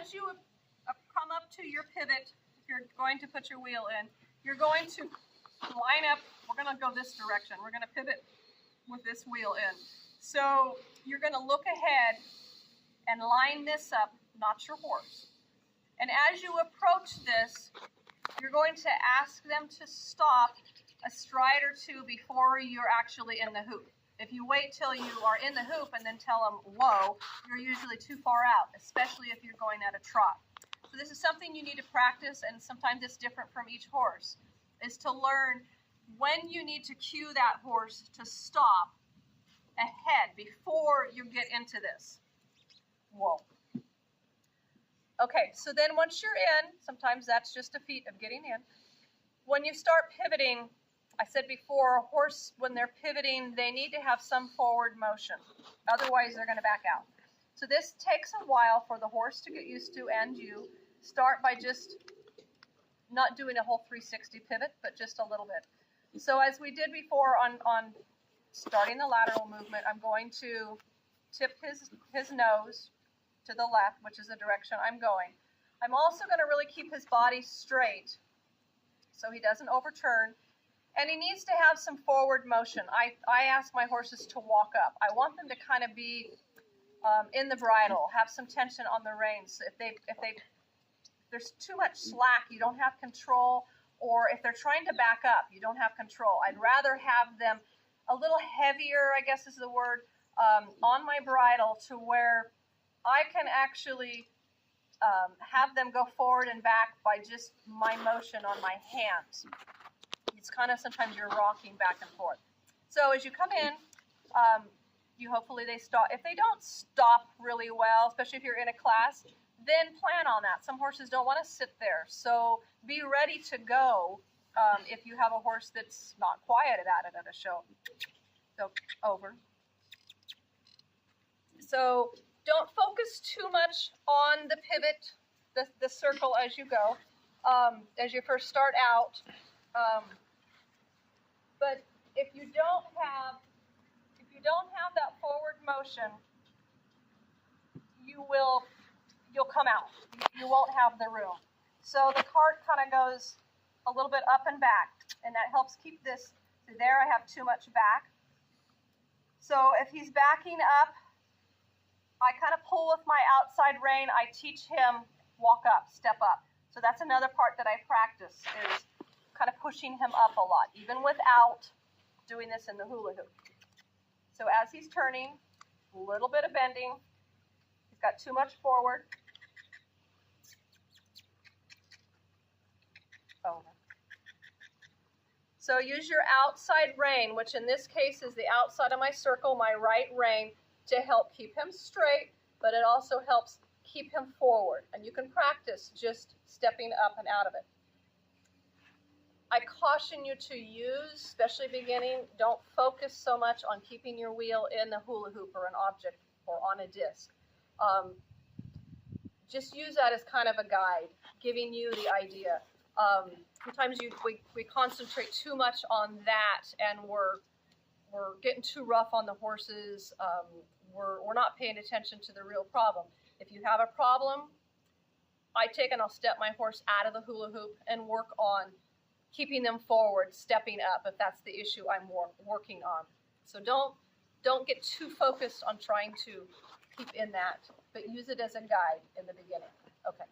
as you come up to your pivot, if you're going to put your wheel in, you're going to line up. We're going to go this direction. We're going to pivot with this wheel in. So you're going to look ahead and line this up, not your horse. And as you approach this, you're going to ask them to stop a stride or two before you're actually in the hoop. If you wait till you are in the hoop and then tell them, whoa, you're usually too far out, especially if you're going at a trot. So this is something you need to practice, and sometimes it's different from each horse, is to learn when you need to cue that horse to stop ahead before you get into this. Whoa. Okay, so then once you're in, sometimes that's just a feat of getting in. When you start pivoting, I said before, a horse, when they're pivoting, they need to have some forward motion. Otherwise, they're going to back out. So this takes a while for the horse to get used to, and you start by just not doing a whole 360 pivot, but just a little bit. So as we did before on starting the lateral movement, I'm going to tip his nose to the left, which is the direction I'm going. I'm also going to really keep his body straight so he doesn't overturn. And he needs to have some forward motion. I ask my horses to walk up. I want them to kind of be in the bridle, have some tension on the reins. If there's too much slack, you don't have control, or if they're trying to back up, you don't have control. I'd rather have them a little heavier, I guess is the word, on my bridle to where I can actually have them go forward and back by just my motion on my hands. It's kind of sometimes you're rocking back and forth. So as you come in, hopefully they stop. If they don't stop really well, especially if you're in a class, then plan on that. Some horses don't want to sit there, so be ready to go if you have a horse that's not quiet at it at a show. So over. So don't focus too much on the pivot, the circle as you go, as you first start out. But if you don't have that forward motion, you'll come out. You won't have the room. So the cart kind of goes a little bit up and back, and that helps keep this. So there I have too much back. So if he's backing up, I kind of pull with my outside rein. I teach him walk up, step up. So that's another part that I practice, is kind of pushing him up a lot, even without doing this in the hula hoop. So as he's turning, a little bit of bending. He's got too much forward. Over. So use your outside rein, which in this case is the outside of my circle, my right rein, to help keep him straight, but it also helps keep him forward. And you can practice just stepping up and out of it. I caution you to use, especially beginning, don't focus so much on keeping your wheel in the hula hoop or an object or on a disc. Just use that as kind of a guide, giving you the idea. Sometimes we concentrate too much on that, and we're getting too rough on the horses. We're not paying attention to the real problem. If you have a problem, I take and I'll step my horse out of the hula hoop and work on keeping them forward, stepping up, if that's the issue I'm working on. So don't get too focused on trying to keep in that, but use it as a guide in the beginning. Okay.